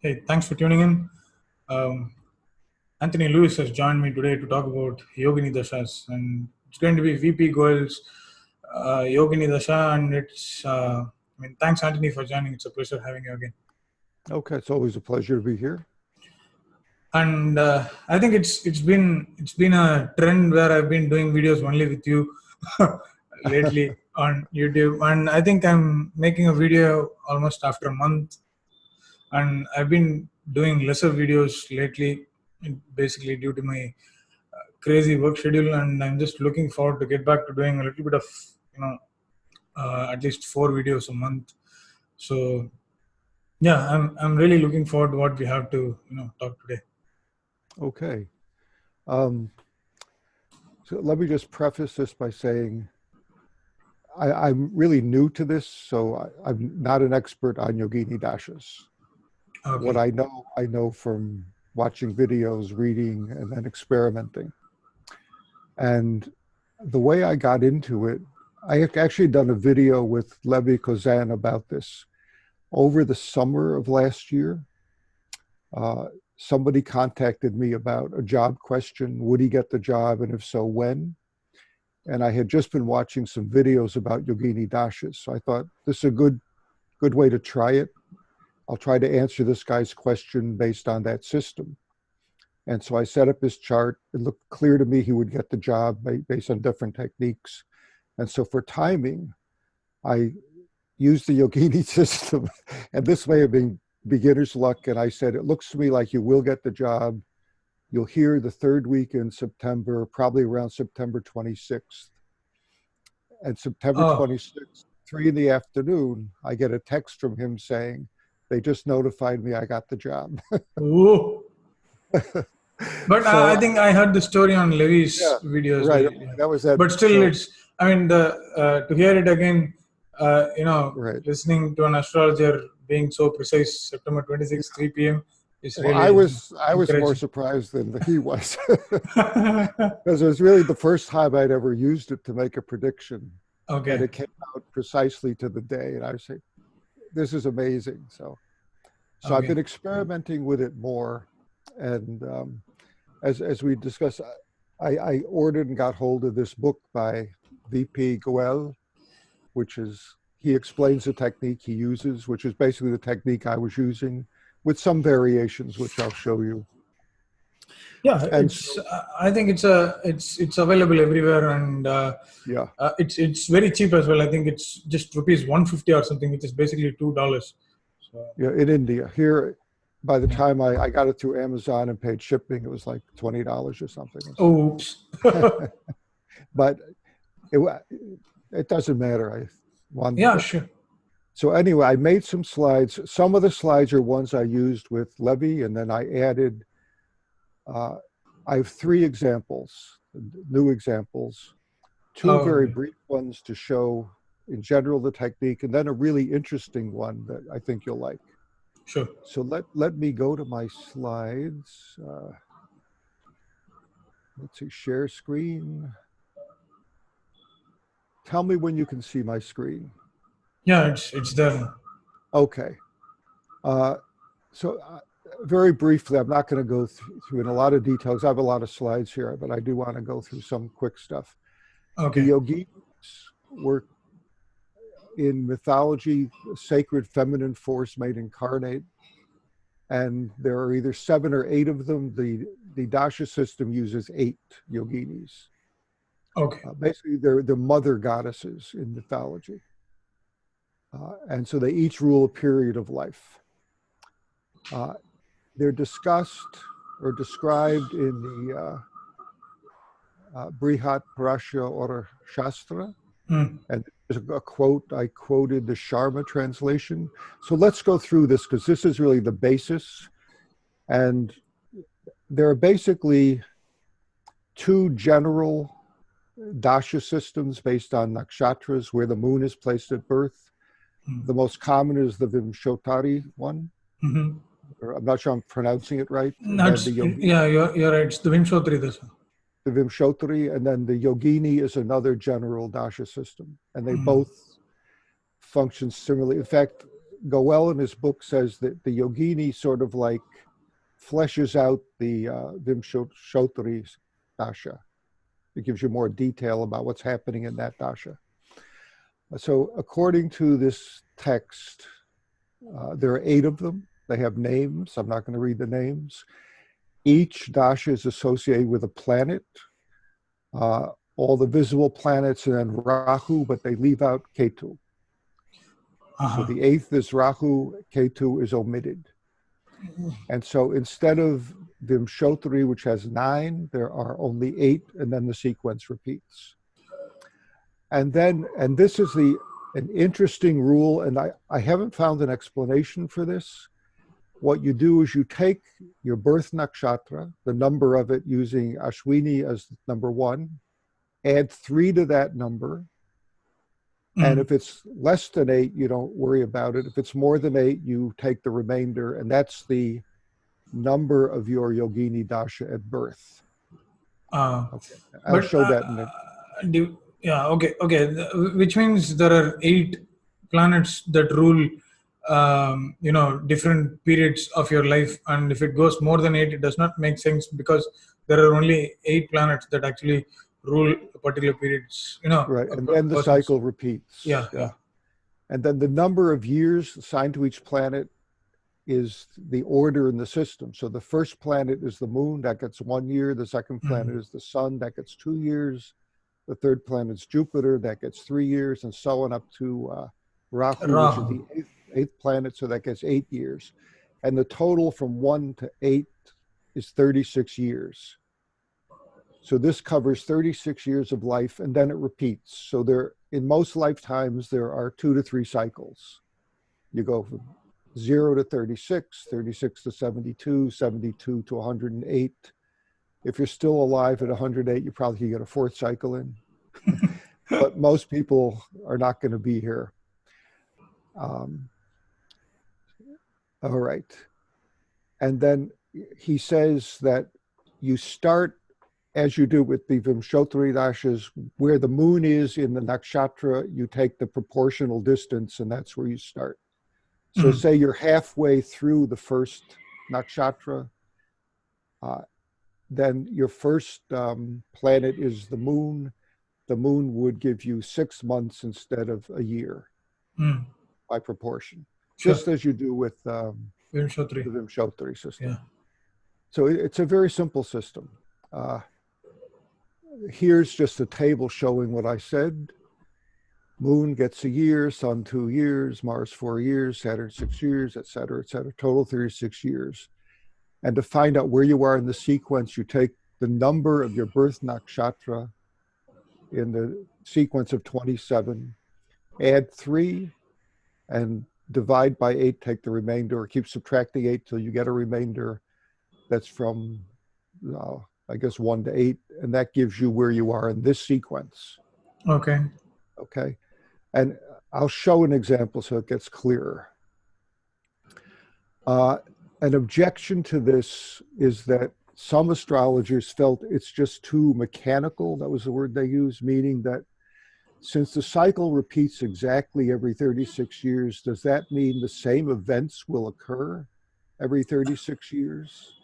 Hey, thanks for tuning in. Um, Anthony Louis has joined me today to talk about Yogini Dasas, and it's going to be VP Goel's Yogini Dasa, and thanks Anthony for joining. It's a pleasure having you again. Okay, it's always a pleasure to be here. And I think it's been a trend where I've been doing videos only with you lately on YouTube, and I think I'm making a video almost after a month, and I've been doing lesser videos lately, basically due to my crazy work schedule, and I'm just looking forward to get back to doing a little bit of you know at least 4 videos a month. So yeah, I'm really looking forward to what we have to talk today. Okay. So let me just preface this by saying I'm really new to this, so I'm not an expert on Yogini Dasas. Okay. What I know from watching videos, reading, and then experimenting. And the way I got into it, I had actually done a video with Levi Kozan about this. Over the summer of last year, somebody contacted me about a job question. Would he get the job, and if so, when? And I had just been watching some videos about Yogini Dasas, so I thought this is a good way to try it. I'll try to answer this guy's question based on that system. And so I set up his chart. It looked clear to me he would get the job based on different techniques. And so for timing, I used the Yogini system, and this may have been beginner's luck. And I said, it looks to me like you will get the job. You'll hear the third week in September, probably around September 26th. And September 26th, 3 in the afternoon, I get a text from him saying, they just notified me I got the job. Ooh. But so, I think I heard the story on Levi's videos. Right, that was that. But still, it's, I mean, to hear it again, listening to an astrologer being so precise, September 26th, 3 p.m. is really I was more surprised than he was. Because it was really the first time I'd ever used it to make a prediction. Okay. And it came out precisely to the day. And I was saying, this is amazing. So I've been experimenting with it more. And as we discussed, I ordered and got hold of this book by VP Goel, which is, he explains the technique he uses, which is basically the technique I was using, with some variations, which I'll show you. Yeah, and I think it's available everywhere, and it's very cheap as well. I think it's just rupees 150 or something, which is basically $2. So. Yeah, in India. Here, by the time I got it through Amazon and paid shipping, it was like $20 or something. Oops. But it doesn't matter. Sure. So anyway, I made some slides. Some of the slides are ones I used with Levi, and then I added, I have 3 examples, new examples, 2 very brief ones to show in general the technique, and then a really interesting one that I think you'll like. Sure. So let me go to my slides. Let's see, share screen. Tell me when you can see my screen. Yeah, it's there. Okay. Very briefly, I'm not going to go through in a lot of details. I have a lot of slides here, but I do want to go through some quick stuff. Okay. The Yoginis were, in mythology, sacred feminine force made incarnate. And there are either 7 or 8 of them. The Dasha system uses 8 Yoginis. Okay. Basically, they're the mother goddesses in mythology. And so they each rule a period of life. They're discussed or described in the Brihat Parashya or Shastra. And there's a quote, I quoted the Sharma translation. So let's go through this, because this is really the basis. And there are basically 2 general dasha systems based on nakshatras, where the moon is placed at birth. The most common is the Vimshotari one. Mm-hmm. I'm not sure I'm pronouncing it right. You're right. It's the Vimshotari Dasa. The Vimshotari, and then the Yogini is another general dasha system. And they both function similarly. In fact, Goel in his book says that the Yogini sort of like fleshes out the Vimshotri dasha. It gives you more detail about what's happening in that dasha. So according to this text, there are 8 of them. They have names. I'm not going to read the names. Each dasha is associated with a planet, all the visible planets, and then Rahu, but they leave out Ketu. So the 8th is Rahu, Ketu is omitted. And so instead of Vimshotri, which has 9, there are only 8, and then the sequence repeats. And this is an interesting rule, and I haven't found an explanation for this. What you do is you take your birth nakshatra, the number of it using Ashwini as number 1, add 3 to that number, and if it's less than 8, you don't worry about it. If it's more than 8, you take the remainder, and that's the number of your Yogini Dasha at birth. Okay. I'll show that in a... Okay. Which means there are 8 planets that rule, different periods of your life, and if it goes more than 8, it does not make sense because there are only 8 planets that actually rule particular periods. Right, and then the cycle repeats. Yeah. And then the number of years assigned to each planet is the order in the system. So the first planet is the moon, that gets 1 year. The second planet is the sun, that gets 2 years. The third planet is Jupiter, that gets 3 years, and so on up to Rahu, which is the eighth planet, so that gets 8 years. And the total from 1 to 8 is 36 years. So this covers 36 years of life, and then it repeats. So in most lifetimes, there are 2 to 3 cycles. You go from 0 to 36, 36 to 72, 72 to 108. If you're still alive at 108, you probably can get a 4th cycle in. But most people are not going to be here. All right. And then he says that you start, as you do with the Vimshotri dashas, where the moon is in the nakshatra, you take the proportional distance, and that's where you start. So say you're halfway through the first nakshatra, then your first planet is the moon. The moon would give you 6 months instead of a year by proportion, just as you do with the Vimshotri system. Yeah. So it's a very simple system. Here's just a table showing what I said. Moon gets a year, Sun 2 years, Mars 4 years, Saturn 6 years, et cetera, total 36 years. And to find out where you are in the sequence, you take the number of your birth nakshatra in the sequence of 27, add 3, and divide by 8, take the remainder, or keep subtracting 8 till you get a remainder that's from, I guess, 1 to 8, and that gives you where you are in this sequence. Okay. And I'll show an example so it gets clearer. An objection to this is that some astrologers felt it's just too mechanical. That was the word they used, meaning that since the cycle repeats exactly every 36 years, does that mean the same events will occur every 36 years?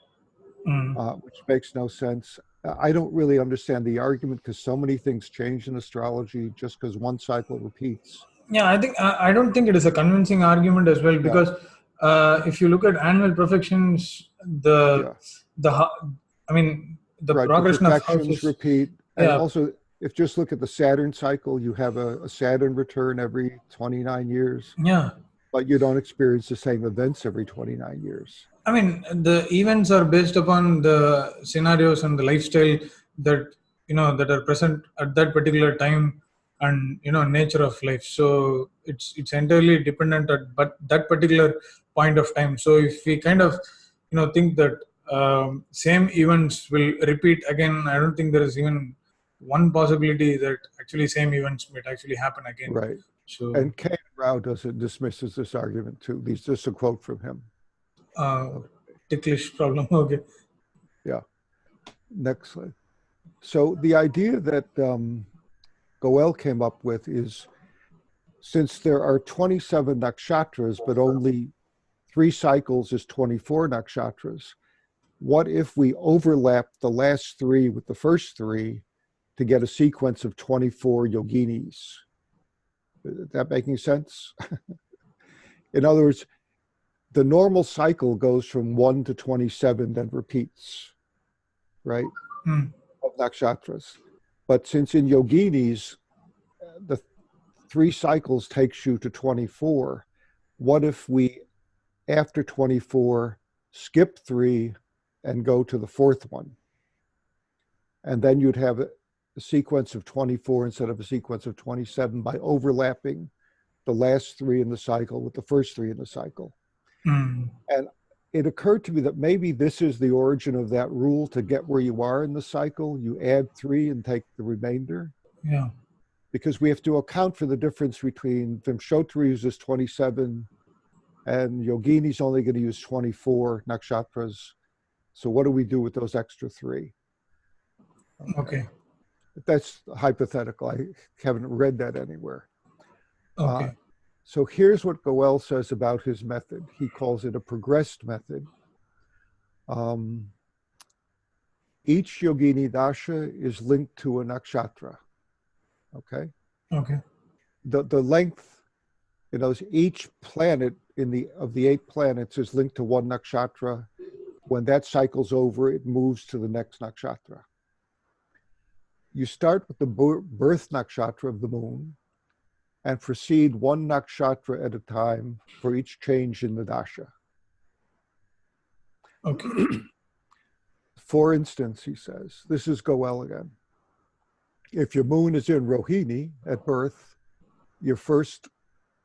Which makes no sense. I don't really understand the argument because so many things change in astrology just because one cycle repeats. Yeah, I don't think it is a convincing argument as well, because if you look at annual perfections, the progression of houses repeat, and also if just look at the Saturn cycle, you have a Saturn return every 29 years. Yeah. But you don't experience the same events every 29 years. I mean, the events are based upon the scenarios and the lifestyle that that are present at that particular time, and nature of life. So it's entirely dependent at that particular point of time. So if we kind of think that same events will repeat again, I don't think there is even one possibility that actually same events might actually happen again. Right. So, and K. Rao dismisses this argument too. This is a quote from him. Ticklish problem. Okay. Yeah. Next slide. So the idea that Goel came up with is since there are 27 nakshatras, but only 3 cycles is 24 nakshatras, what if we overlap the last 3 with the first 3 to get a sequence of 24 yoginis? Is that making sense? In other words, the normal cycle goes from 1 to 27, then repeats, right? Of nakshatras. But since in yoginis, the 3 cycles takes you to 24, what if we, after 24, skip 3 and go to the 4th one? And then you'd have a sequence of 24 instead of a sequence of 27 by overlapping the last 3 in the cycle with the first 3 in the cycle. And it occurred to me that maybe this is the origin of that rule to get where you are in the cycle. You add 3 and take the remainder. Yeah. Because we have to account for the difference between Vimshottara uses 27 and Yogini's only going to use 24 nakshatras. So what do we do with those extra 3? Okay. That's hypothetical. I haven't read that anywhere. Okay. So here's what Goel says about his method. He calls it a progressed method. Each Yogini Dasha is linked to a nakshatra. Okay? Okay. The length, each planet of the 8 planets is linked to one nakshatra. When that cycle's over, it moves to the next nakshatra. You start with the birth nakshatra of the moon and proceed 1 nakshatra at a time for each change in the dasha. Okay. For instance, he says, this is Goel again. If your moon is in Rohini at birth, your first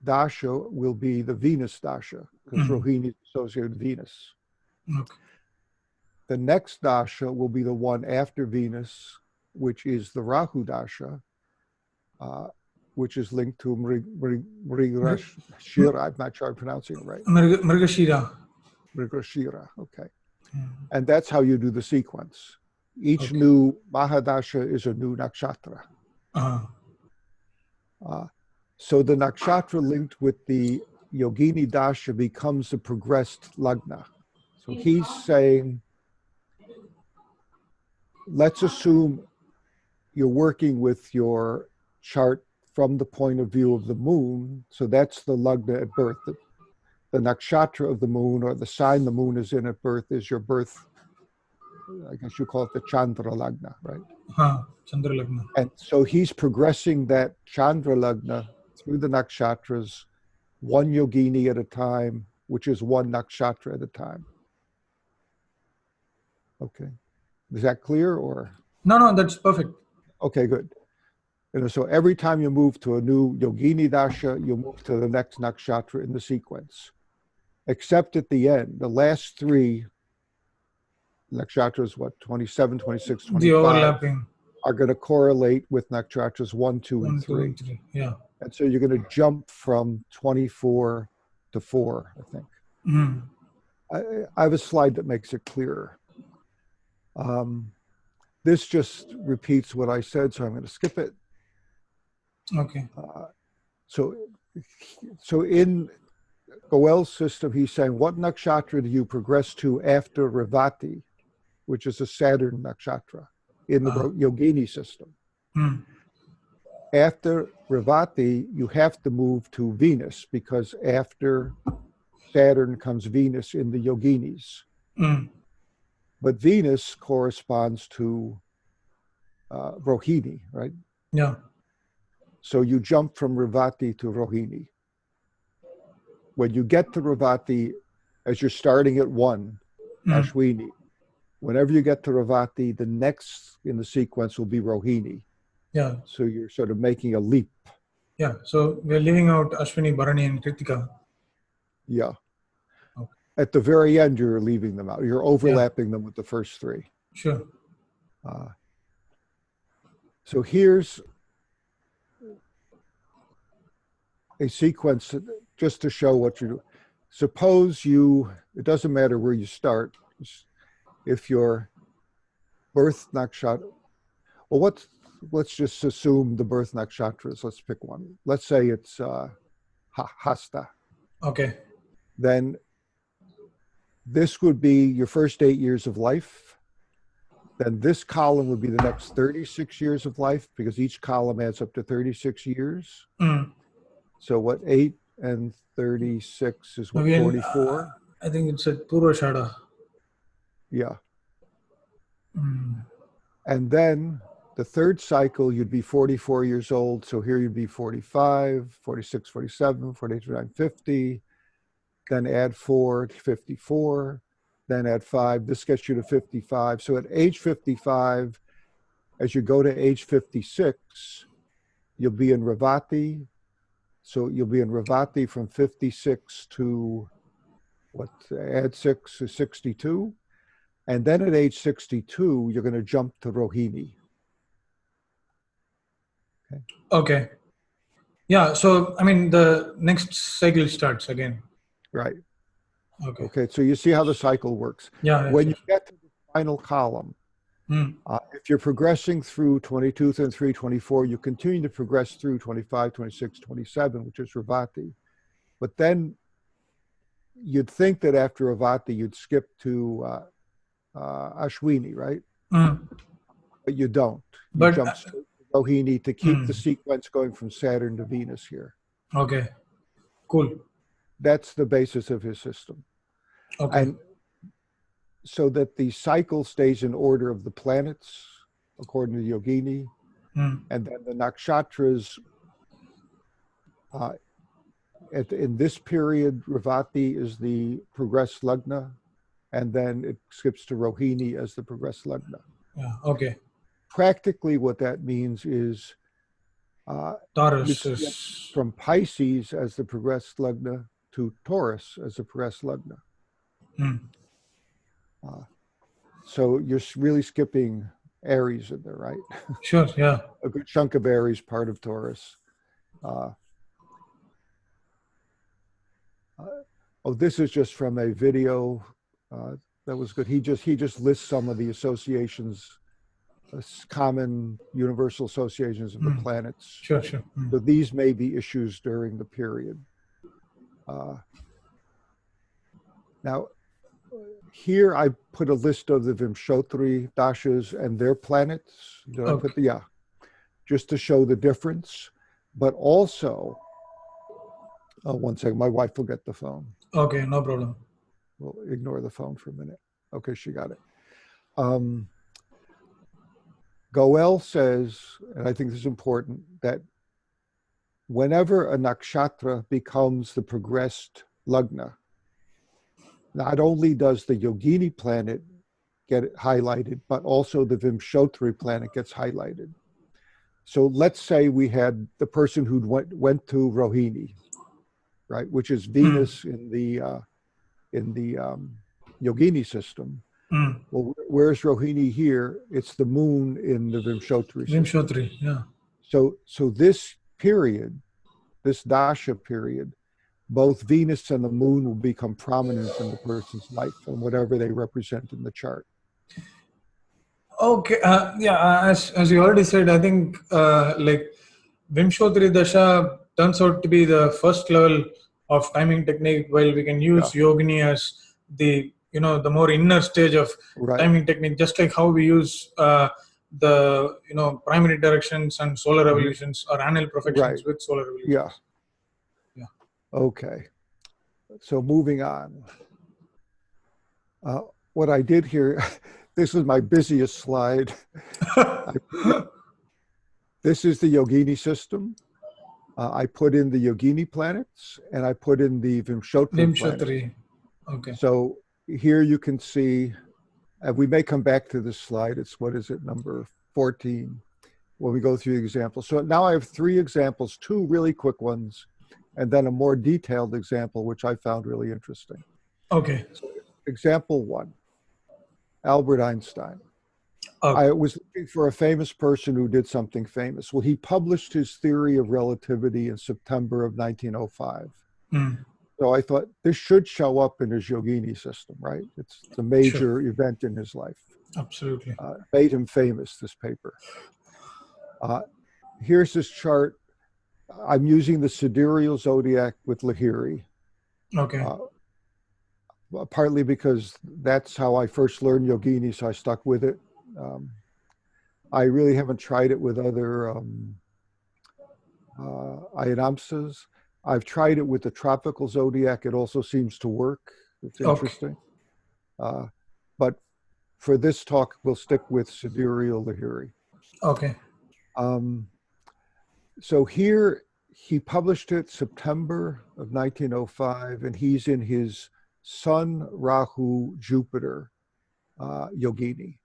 dasha will be the Venus dasha, because Rohini is associated with Venus. Okay. The next dasha will be the one after Venus, which is the Rahu dasha, which is linked to Mrigashiram. I'm not sure I'm pronouncing it right. Mrigashira. Mrigashiram, okay. And that's how you do the sequence. Each new Mahadasha is a new nakshatra. So the nakshatra linked with the Yogini Dasha becomes a progressed lagna. So he's saying, let's assume you're working with your chart from the point of view of the moon. So that's the lagna at birth. The nakshatra of the moon, or the sign the moon is in at birth, is your birth. I guess you call it the Chandra Lagna, right? Chandra Lagna. And so he's progressing that Chandra Lagna through the nakshatras, 1 yogini at a time, which is 1 nakshatra at a time. Okay. Is that clear or? No, that's perfect. Okay, good. So every time you move to a new Yogini Dasha, you move to the next nakshatra in the sequence. Except at the end, the last 3 nakshatras, 27, 26, 25, the overlapping are going to correlate with nakshatras 1, 2, and 3. Yeah. And so you're going to jump from 24 to 4, I think. I have a slide that makes it clearer. This just repeats what I said, so I'm going to skip it. Okay. So in Goel's system, he's saying, what nakshatra do you progress to after Revati, which is a Saturn nakshatra in the Yogini system? After Revati, you have to move to Venus, because after Saturn comes Venus in the Yoginis. But Venus corresponds to Rohini, right? Yeah. So you jump from Revati to Rohini. When you get to Revati, as you're starting at 1, Ashwini, whenever you get to Revati, the next in the sequence will be Rohini. Yeah. So you're sort of making a leap. Yeah. So we're leaving out Ashwini, Bharani, and Kritika. Yeah. Okay. At the very end, you're leaving them out. You're overlapping them with the first 3. Sure. So here's a sequence just to show what you do. Suppose it doesn't matter where you start. If your birth nakshatra, well, let's just assume the birth nakshatras. Let's pick one. Let's say it's Hasta. Okay. Then this would be your first 8 years of life. Then this column would be the next 36 years of life, because each column adds up to 36 years. Mm. So what, 8 and 36 is what, Again, 44? I think it's a Purvashada. Yeah. Mm. And then the third cycle, you'd be 44 years old. So here you'd be 45, 46, 47, 48, 49, 50. Then add 4, 54. Then add 5. This gets you to 55. So at age 55, as you go to age 56, you'll be in Revati. So you'll be in Revati from 56 to, what, add 6 is 62. And then at age 62, you're going to jump to Rohini. Okay. Yeah. So, I mean, the next cycle starts again. Right. Okay. Okay. So you see how the cycle works. Yeah. When you get to the final column, Mm. if you're progressing through 22, 23, 24, you continue to progress through 25, 26, 27, which is Revati. But then you'd think that after Revati, you'd skip to Ashwini, right? Mm. But you don't. You But jump straight to Rohini to keep the sequence going from Saturn to Venus here. okay. Cool. That's the basis of his system. Okay. And so that the cycle stays in order of the planets, according to Yogini, Mm. and then the nakshatras, in this period, Revati is the progressed lagna, and then it skips to Rohini as the progressed lagna. Yeah. Okay. Practically what that means is Taurus you is from Pisces as the progressed lagna to Taurus as the progressed lagna. Mm. So you're really skipping Aries in there, right? Sure. Yeah. A good chunk of Aries, part of Taurus. This is just from a video that was good. He just lists some of the associations, common universal associations of the planets. Sure. Sure. Mm. So these may be issues during the period. Now, here I put a list of the Vimshotri dashas and their planets. I put just to show the difference, but also, one second, my wife will get the phone. Okay, no problem. We'll ignore the phone for a minute. Okay, she got it. Goel says, and I think this is important, that whenever a nakshatra becomes the progressed lagna, not only does the Yogini planet get it highlighted, but also the Vimshotri planet gets highlighted. So let's say we had the person who went to Rohini, right, which is Venus in the Yogini system. Well, where's Rohini here? It's the moon in the Vimshotri system. Vimshotri, yeah. So this period, this dasha period, both Venus and the moon will become prominent in the person's life and whatever they represent in the chart. Okay, as you already said, I think like Vimshotri Dasha turns out to be the first level of timing technique, while we can use Yogini as the the more inner stage of timing technique, just like how we use the primary directions and solar revolutions or annual profections with solar revolutions. Yeah. Okay. So moving on. What I did here, this is my busiest slide. This is the Yogini system. I put in the Yogini planets and I put in the Vimshotri planets. Okay. So here you can see, we may come back to this slide. It's, what is it, number 14, when we go through the examples. So now I have 3 examples, 2 really quick ones, and then a more detailed example, which I found really interesting. Okay. So, example 1, Albert Einstein. Okay. I was looking for a famous person who did something famous. Well, he published his theory of relativity in September of 1905. So I thought this should show up in his Yogini system, right? It's a major event in his life. Absolutely. Made him famous, this paper. Uh, Here's this chart. I'm using the sidereal zodiac with Lahiri, Okay. partly because that's how I first learned Yogini, so I stuck with it. I really haven't tried it with other Ayadamsas. I've tried it with the tropical zodiac. It also seems to work. It's Okay. interesting. But for this talk, we'll stick with sidereal Lahiri. Okay. So here he published it September of 1905, and he's in his Sun, Rahu, Jupiter, Yogini.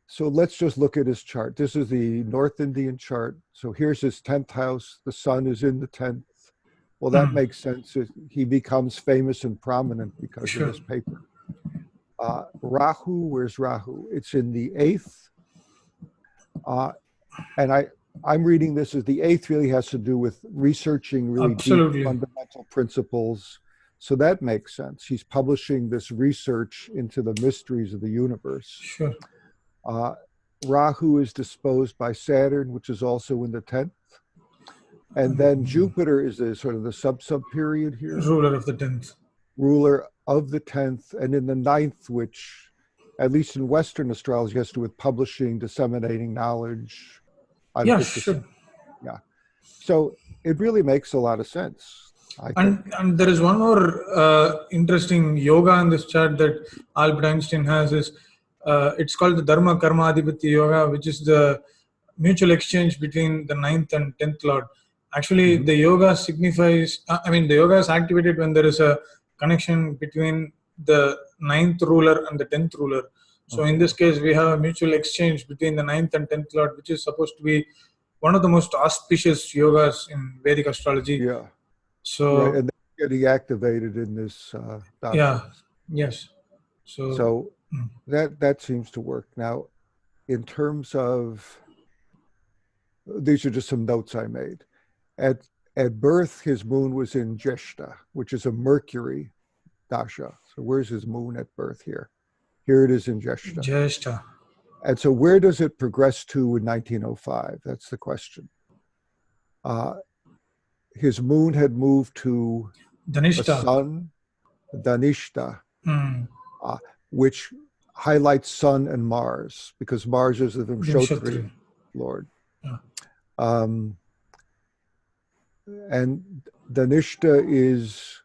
So let's just look at his chart. This is the North Indian chart. So here's his 10th house. The sun is in the 10th. Well, that makes sense. He becomes famous and prominent because Sure. of this paper. Rahu, where's Rahu? It's in the 8th. And I'm reading this as the 8th really has to do with researching really Absolutely. deep fundamental principles. So that makes sense. He's publishing this research into the mysteries of the universe. Sure. Rahu is disposed by Saturn, which is also in the 10th. And then Jupiter is the sort of the sub period here. Ruler of the 10th. Ruler of the 10th. And in the 9th, which, at least in Western astrology, has to do with publishing, disseminating knowledge. Yeah, sure. Yeah. So it really makes a lot of sense. And there is one more interesting yoga in this chart that Albert Einstein has is it's called the Dharma Karma Adhipati Yoga, which is the mutual exchange between the 9th and 10th Lord. Actually, the yoga signifies, the yoga is activated when there is a connection between the 9th ruler and the 10th ruler. So in this case, we have a mutual exchange between the 9th and 10th Lord, which is supposed to be one of the most auspicious yogas in Vedic astrology. Yeah. So, right, and they're getting activated in this doctrine. Yeah. Yes. So that seems to work. Now, in terms of, these are just some notes I made. At birth, his moon was in Jeshta, which is a Mercury dasha. So where's his moon at birth here? Here it is in Jeshta. Jeshta. And so where does it progress to in 1905? That's the question. His moon had moved to Dhanishta. a sun, Dhanishta, which highlights Sun and Mars, because Mars is the Vimshotri Lord. Yeah. And Dhanishta is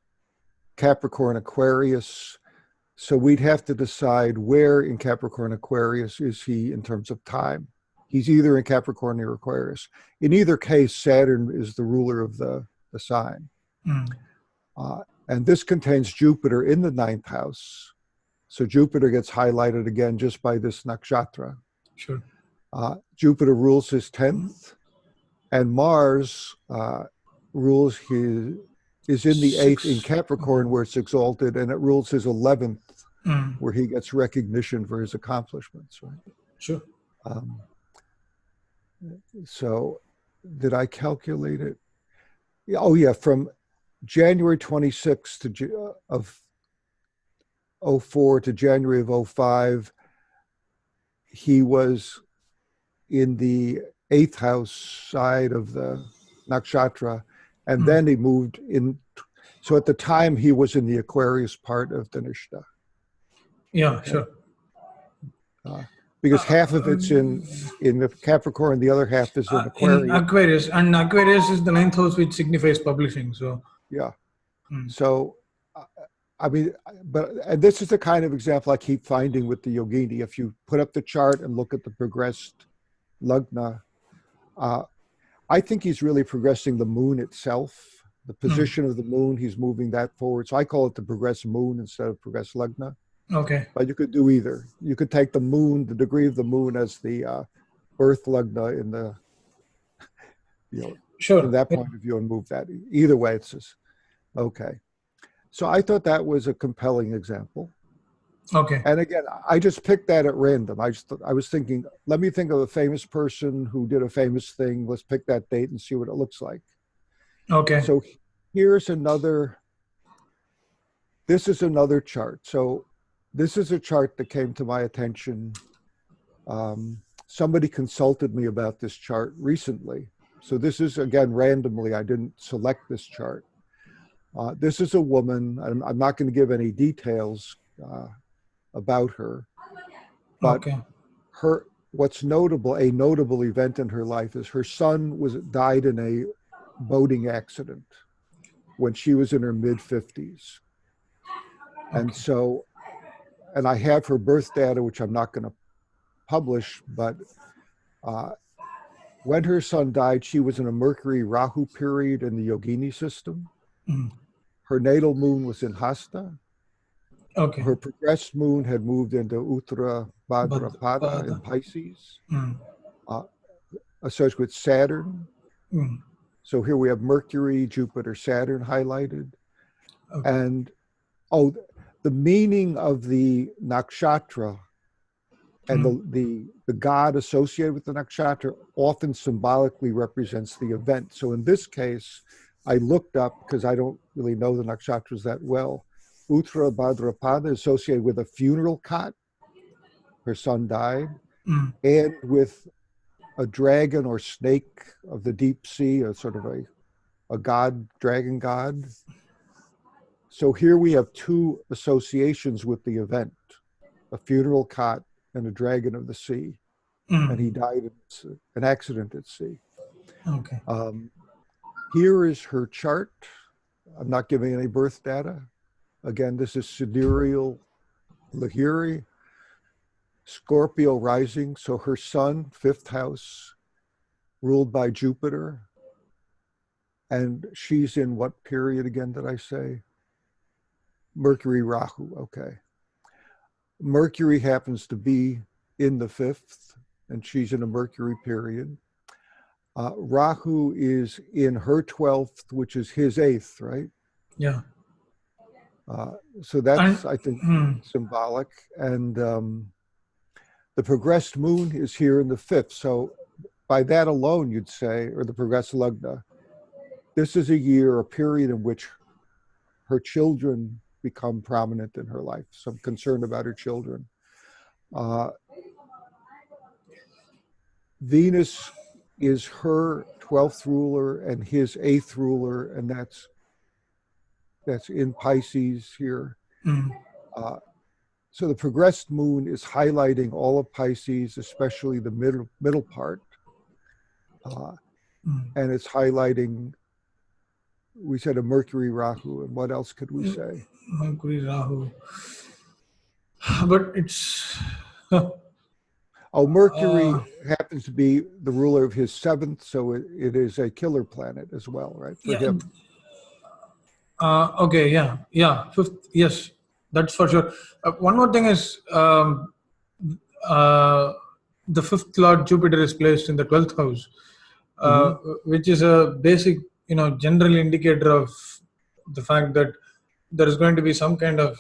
Capricorn Aquarius. So we'd have to decide where in Capricorn Aquarius is he in terms of time. He's either in Capricorn or Aquarius. In either case, Saturn is the ruler of the sign. And this contains Jupiter in the 9th house. So Jupiter gets highlighted again just by this nakshatra. Sure. Jupiter rules his 10th, and Mars is in the 8th in Capricorn, where it's exalted, and it rules his 11th, where he gets recognition for his accomplishments. Right? Sure. So did I calculate it? Oh yeah, from January 26th of 04 to January of 05, he was in the 8th house side of the nakshatra, and then he moved in. So at the time, he was in the Aquarius part of Dhanishta. Yeah, sure. Because half of it's in the Capricorn, the other half is in Aquarius. In Aquarius, and Aquarius is the 9th house, which signifies publishing. So yeah. So and this is the kind of example I keep finding with the Yogini. If you put up the chart and look at the progressed lagna, I think he's really progressing the moon itself, the position of the moon. He's moving that forward. So I call it the progressed moon instead of progressed lagna. Okay. But you could do either. You could take the moon, the degree of the moon, as the birth lagna in the, sure, from that point of view, and move that. Either way, it's just, okay. So I thought that was a compelling example. Okay. And again, I just picked that at random. I was thinking, let me think of a famous person who did a famous thing. Let's pick that date and see what it looks like. Okay. So here's another. This is another chart. So this is a chart that came to my attention somebody consulted me about this chart recently. So this is, again, randomly, I didn't select this chart. This is a woman, I'm not going to give any details about her, but Okay. what's notable, a notable event in her life is her son died in a boating accident when she was in her mid-50s. And Okay. so, and I have her birth data, which I'm not going to publish, but when her son died, she was in a Mercury Rahu period in the Yogini system. Her natal moon was in Hasta. Okay. Her progressed moon had moved into Uttara Bhadrapada in Pada. Pisces, associated with Saturn. So here we have Mercury, Jupiter, Saturn highlighted. Okay. And the meaning of the nakshatra and the god associated with the nakshatra often symbolically represents the event. So in this case, I looked up, because I don't really know the nakshatras that well, Uttara Bhadrapada associated with a funeral cot. Her son died. And with a dragon or snake of the deep sea, a sort of a god, dragon god. So here we have two associations with the event, a funeral cot and a dragon of the sea. And he died in an accident at sea. Okay. Here is her chart. I'm not giving any birth data. Again, this is sidereal Lahiri, Scorpio rising. So her sun, fifth house, ruled by Jupiter. And she's in what period again, did I say? Mercury Rahu, okay. Mercury happens to be in the fifth, and she's in a Mercury period. Rahu is in her 12th, which is his 8th, right? Yeah. So that's, I think, symbolic. And the progressed moon is here in the 5th. So by that alone, you'd say, or the progressed lagna, this is a year, a period in which her children become prominent in her life. So I'm concerned about her children. Venus is her 12th ruler and his 8th ruler, and that's in Pisces here. So the progressed moon is highlighting all of Pisces, especially the middle part. And it's highlighting, we said, a Mercury Rahu, and what else could we say? Mercury Rahu. But it's Mercury happens to be the ruler of his 7th, so it is a killer planet as well, right, for him. Okay, yeah, 5th, yes, that's for sure. One more thing is the 5th Lord Jupiter is placed in the 12th house, which is a basic, general indicator of the fact that there is going to be some kind of,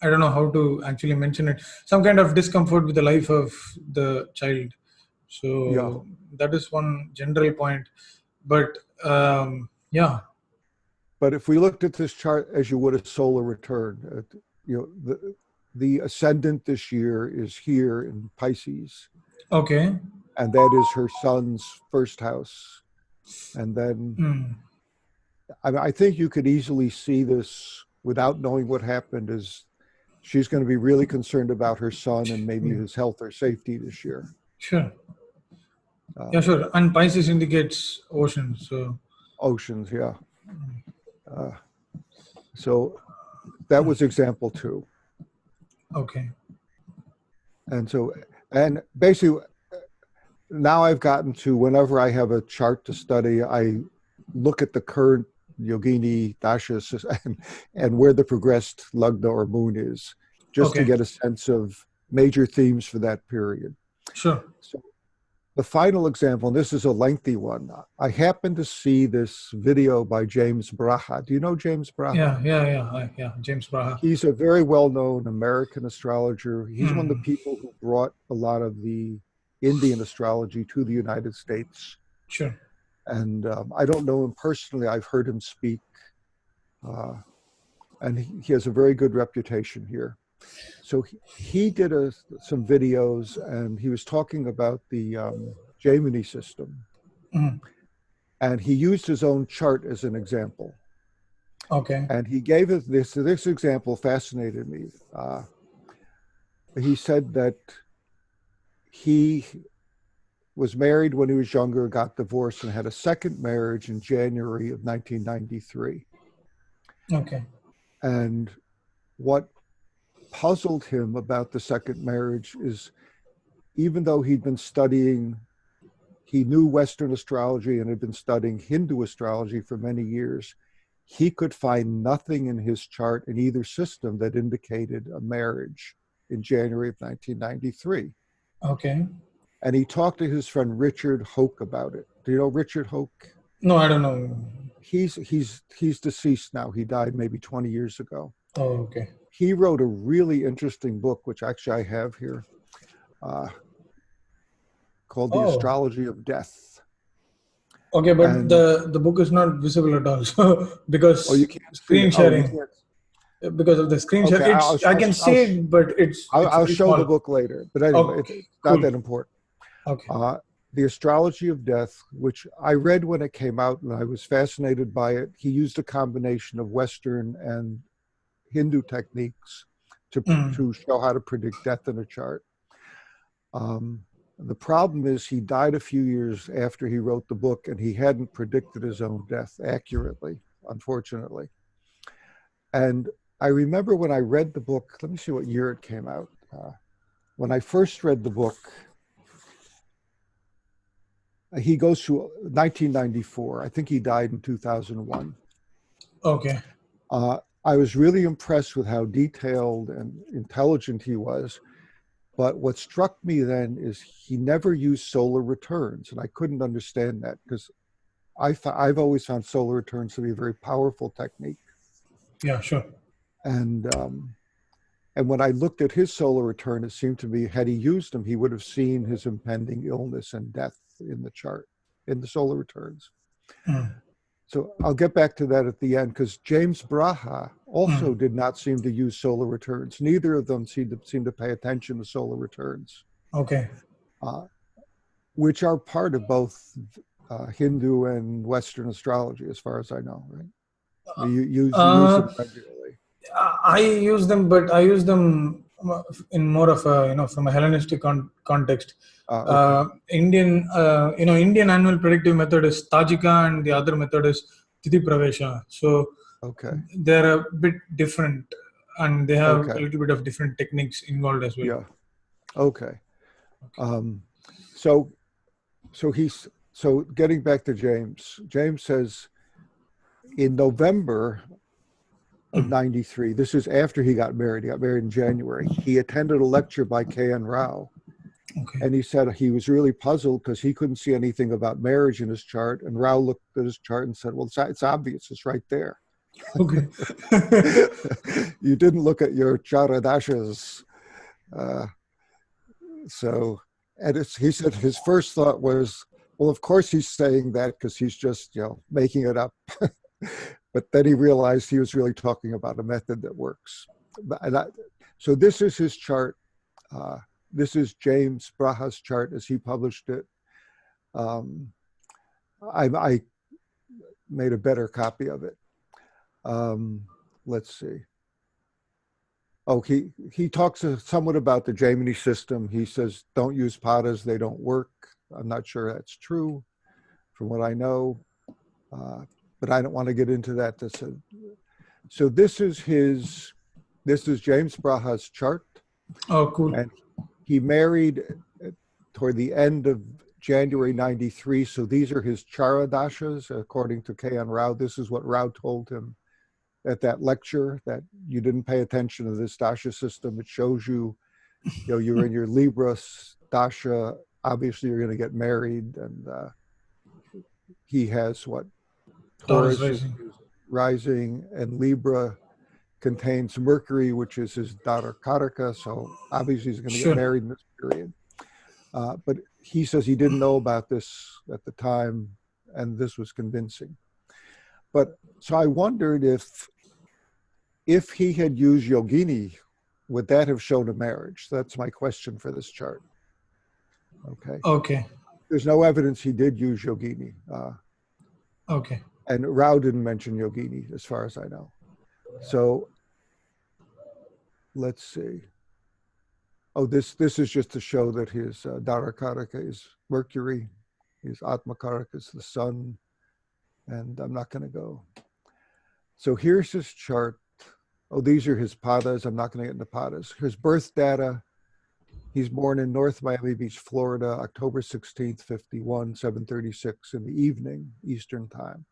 I don't know how to actually mention it, some kind of discomfort with the life of the child. So that is one general point. But yeah. But if we looked at this chart as you would a solar return, the ascendant this year is here in Pisces. Okay. And that is her son's first house. And then I think you could easily see this without knowing what happened, is she's going to be really concerned about her son and maybe his health or safety this year. Sure. Yeah, sure. And Pisces indicates oceans. So oceans, yeah. So that was example 2. Okay. And basically, now I've gotten to, whenever I have a chart to study, I look at the current Yogini Dasas and where the progressed lagna or moon is, just to get a sense of major themes for that period. Sure. So the final example, and this is a lengthy one, I happened to see this video by James Braha. Do you know James Braha? Yeah, James Braha. He's a very well-known American astrologer. He's one of the people who brought a lot of the Indian astrology to the United States. Sure. And I don't know him personally. I've heard him speak. And he has a very good reputation here. So he did some videos, and he was talking about the Gemini system, Mm. and he used his own chart as an example. Okay. And he gave us this example fascinated me. He said that he was married when he was younger, got divorced, and had a second marriage in January of 1993. Okay. And what puzzled him about the second marriage is, even though he'd been studying, he knew Western astrology and had been studying Hindu astrology for many years, he could find nothing in his chart in either system that indicated a marriage in January of 1993. Okay. And he talked to his friend Richard Hoke about it. Do you know Richard Hoke? No, I don't know. He's deceased now. He died maybe 20 years ago. Oh, okay. He wrote a really interesting book, which actually I have here, called The Oh, Astrology of Death. okay. But And the book is not visible at all. So because you can't see screen it. Oh, you sharing, can't. because of the screen share, Okay, it's I can see it, but it's I'll very show the small. book later. But anyway, Okay. it's not Cool. that important. Okay. The Astrology of Death, which I read when it came out, and I was fascinated by it. He used a combination of Western and Hindu techniques to show how to predict death in a chart. The problem is he died a few years after he wrote the book, and he hadn't predicted his own death accurately, unfortunately. And I remember when I read the book, let me see what year it came out. When I first read the book, he goes through 1994. I think he died in 2001. Okay. I was really impressed with how detailed and intelligent he was. But what struck me then is he never used solar returns. And I couldn't understand that, because I've always found solar returns to be a very powerful technique. Yeah, sure. And when I looked at his solar return, it seemed to me, had he used them, he would have seen his impending illness and death in the chart, in the solar returns. So I'll get back to that at the end, because James Braha also did not seem to use solar returns. Neither of them seemed to pay attention to solar returns, Okay. which are part of both Hindu and Western astrology, as far as I know, right? You use them regularly. I use them, but I use them in more of a, from a Hellenistic context. Okay. Indian annual predictive method is Tajika, and the other method is Tithi Pravesha. So Okay. they're a bit different, and they have a Okay. little bit of different techniques involved as well. Yeah. Okay. So getting back to James, James says in November of 93, this is after he got married in January, he attended a lecture by K.N. Rao. Okay. And he said he was really puzzled because he couldn't see anything about marriage in his chart. And Rao looked at his chart and said, well, it's obvious, it's right there. Okay. You didn't look at your charadashas. He said his first thought was, well, of course he's saying that because he's just, making it up. But then he realized he was really talking about a method that works. So this is his chart. This is James Braha's chart as he published it. I made a better copy of it. Let's see. Oh, he talks somewhat about the Gemini system. He says, don't use padas, they don't work. I'm not sure that's true from what I know, but I don't want to get into that. So this is James Braha's chart. Oh, cool. And he married toward the end of January 93. So these are his charadashas, according to K.N. Rao. This is what Rao told him at that lecture, that you didn't pay attention to this dasha system. It shows you're in your Libra dasha. Obviously, you're going to get married. And he has what? Taurus is rising, and Libra contains Mercury, which is his daughter Karaka. So obviously, he's going to get married in this period. But he says he didn't know about this at the time, and this was convincing. But so I wondered if he had used Yogini, would that have shown a marriage? That's my question for this chart. Okay. Okay. There's no evidence he did use Yogini. Okay. And Rao didn't mention Yogini, as far as I know. So let's see. Oh, this is just to show that his Dharakaraka is Mercury, his Atmakaraka is the sun, and I'm not going to go. So here's his chart. Oh, these are his padas. I'm not going to get into padas. His birth data. He's born in North Miami Beach, Florida, October 16th, 51, 7:36 in the evening, Eastern time.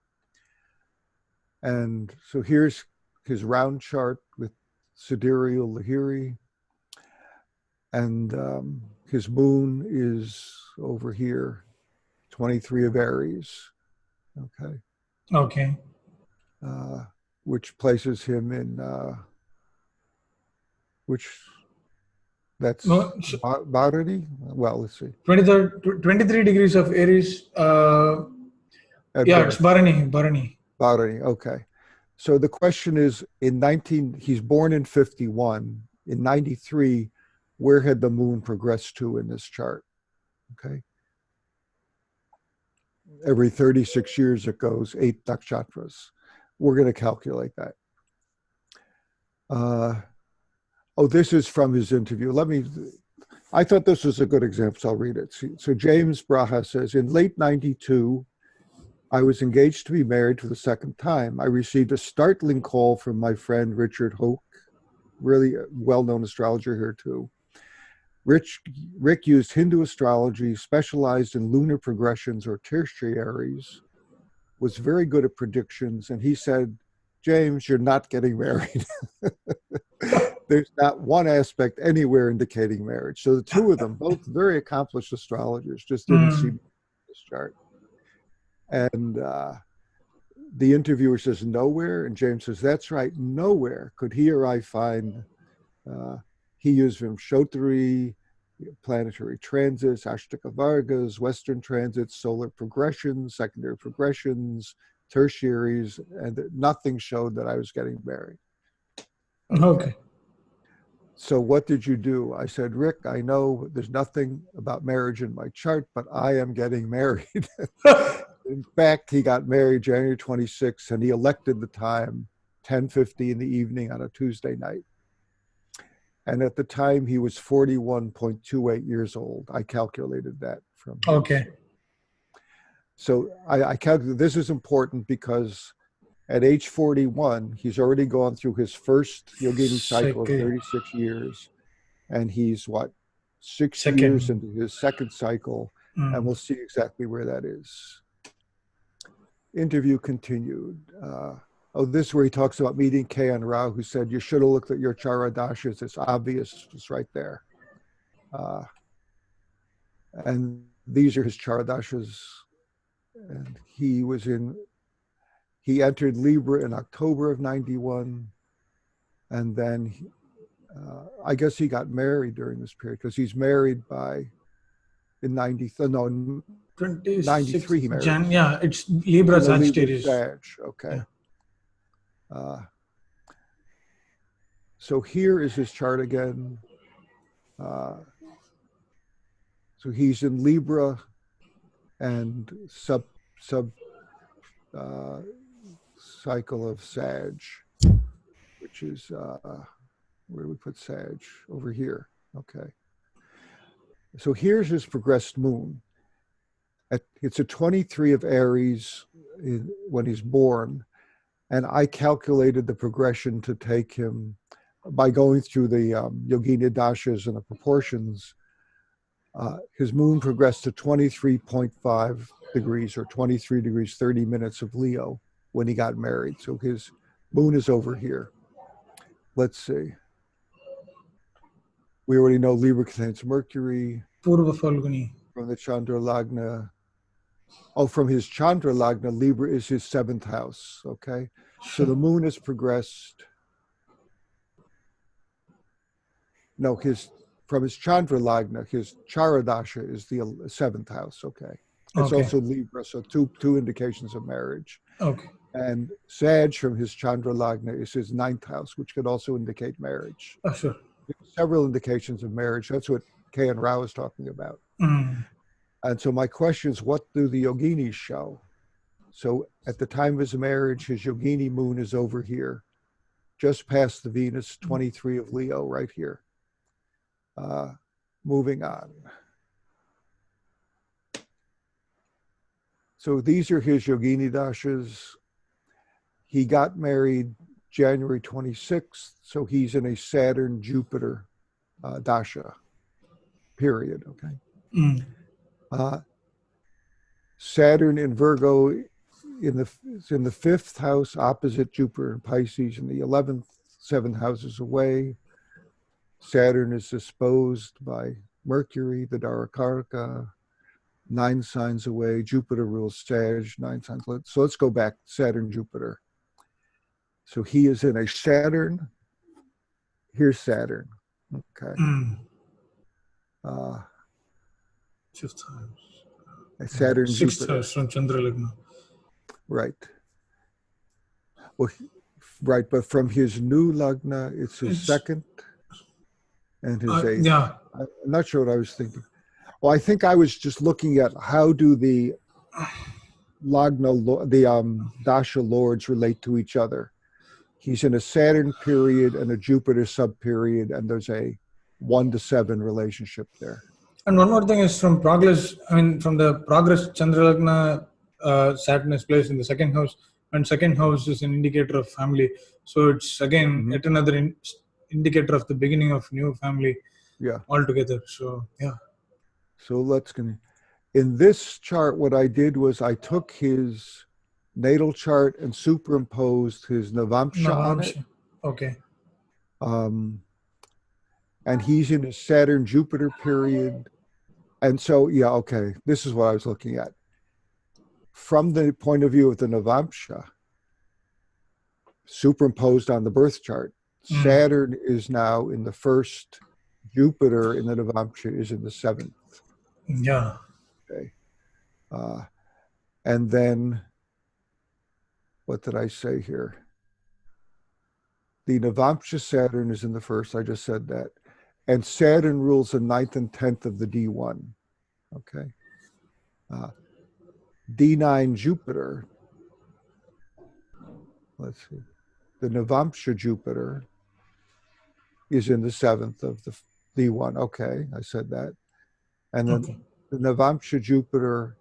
And so here's his round chart with sidereal Lahiri. And his moon is over here, 23 of Aries, okay? Okay. Which places him in, that's No, Bharati? Well, let's see. 23 degrees of Aries. At Yeah, birth. it's Bharani. Bharati, okay. So the question is, he's born in 51. In 93, where had the moon progressed to in this chart? Okay. Every 36 years it goes 8 nakshatras. We're going to calculate that. Oh, this is from his interview. I thought this was a good example, so I'll read it. So James Braha says, in late 92, I was engaged to be married for the second time. I received a startling call from my friend Richard Hoke, really a well-known astrologer here too. Rick used Hindu astrology, specialized in lunar progressions or tertiaries, was very good at predictions, and he said, James, you're not getting married. There's not one aspect anywhere indicating marriage. So the two of them, both very accomplished astrologers, just didn't see this chart. And the interviewer says, nowhere? And James says, that's right, nowhere could he or I find. He used Vimshottari, planetary transits, Ashtaka Vargas, Western transits, solar progressions, secondary progressions, tertiaries, and nothing showed that I was getting married. Okay. So what did you do? I said, Rick, I know there's nothing about marriage in my chart, but I am getting married. In fact, he got married January 26th, and he elected the time 10:50 in the evening on a Tuesday night. And at the time, he was 41.28 years old. I calculated that from his. Okay. So I calculated, this is important because at age 41, he's already gone through his first Yogini cycle of 36 years. And he's, what, 6 years into his second cycle. And we'll see exactly where that is. Interview continued. Oh, this is where he talks about meeting K.N. Rao, who said, you should have looked at your Charadashas. It's obvious. It's right there. And these are his Charadashas. And he entered Libra in October of 91. And then I guess he got married during this period because he's married in 93 he married. Yeah, it's Libra Sagittarius. Okay. Yeah. So here is his chart again. So he's in Libra and sub cycle of Sag, which is where do we put Sag? Over here. Okay. So here's his progressed moon. It's a 23 of Aries when he's born. And I calculated the progression to take him by going through the Yogini Dasas and the proportions. His moon progressed to 23.5 degrees or 23 degrees, 30 minutes of Leo when he got married. So his moon is over here. Let's see. We already know Libra contains Mercury. Purva Falguni. From the Chandra Lagna. Oh, from his Chandra Lagna, Libra is his 7th house, okay? So the moon has progressed. No, from his Chandra Lagna, his Charadasha is the 7th house, okay? It's also Libra, so two indications of marriage. Okay. And Sag from his Chandra Lagna is his 9th house, which could also indicate marriage. Sure. several indications of marriage. That's what K. and Rao is talking about. Mm. And so my question is, what do the yoginis show? So at the time of his marriage, his yogini moon is over here, just past the Venus 23 of Leo, right here. Moving on. So these are his yogini dashas. He got married January 26th, so he's in a Saturn-Jupiter dasha period, okay? Mm. Saturn in Virgo in the fifth house opposite Jupiter in Pisces, in the 11th, 7 houses away. Saturn is disposed by Mercury, the Darakaraka, 9 signs away. Jupiter rules Sag, 9 signs. So let's go back, Saturn, Jupiter. So he is in a Saturn. Here's Saturn. Okay. Mm. Fifth house. Saturn, Sixth Jupiter. house from Chandra Lagna. Right. Well, right, but from his new Lagna, it's his second and his eighth. Yeah. I'm not sure what I was thinking. Well, I think I was just looking at how do the Lagna, the Dasha lords relate to each other. He's in a Saturn period and a Jupiter sub-period, and there's a 1 to 7 relationship there. And one more thing is from progress, from the progress Chandra Lagna, Saturn is placed in the second house, and second house is an indicator of family. So it's again yet another indicator of the beginning of new family altogether. So, yeah. So let's continue. In this chart, what I did was I took his natal chart and superimposed his Navamsha on it. Okay. And he's in his Saturn-Jupiter period. And so, yeah, okay, this is what I was looking at. From the point of view of the Navamsha, superimposed on the birth chart, Saturn is now in the first, Jupiter in the Navamsha is in the 7th. Yeah. Okay. And then, what did I say here? The Navamsha Saturn is in the first, I just said that. And Saturn rules the 9th and 10th of the D1. Okay. D9 Jupiter, let's see. The Navamsha Jupiter is in the 7th of the D1. Okay, I said that. And then the Navamsha Jupiter,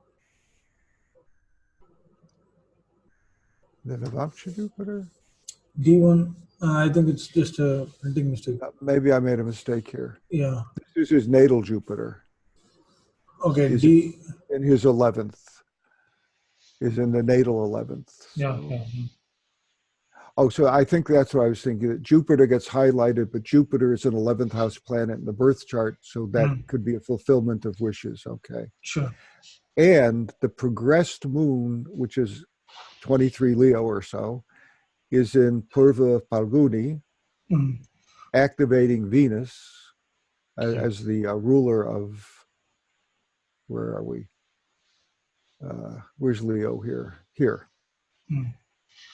D1, I think it's just a printing mistake. Maybe I made a mistake here. Yeah. This is his natal Jupiter. Okay, in his 11th. Is in the natal 11th. So. Yeah. Oh, so I think that's what I was thinking. That Jupiter gets highlighted, but Jupiter is an 11th house planet in the birth chart, so that could be a fulfillment of wishes. Okay. Sure. And the progressed moon, which is 23 Leo or so, is in Purva Palguni, activating Venus as the ruler of, where are we? Where's Leo here? Here.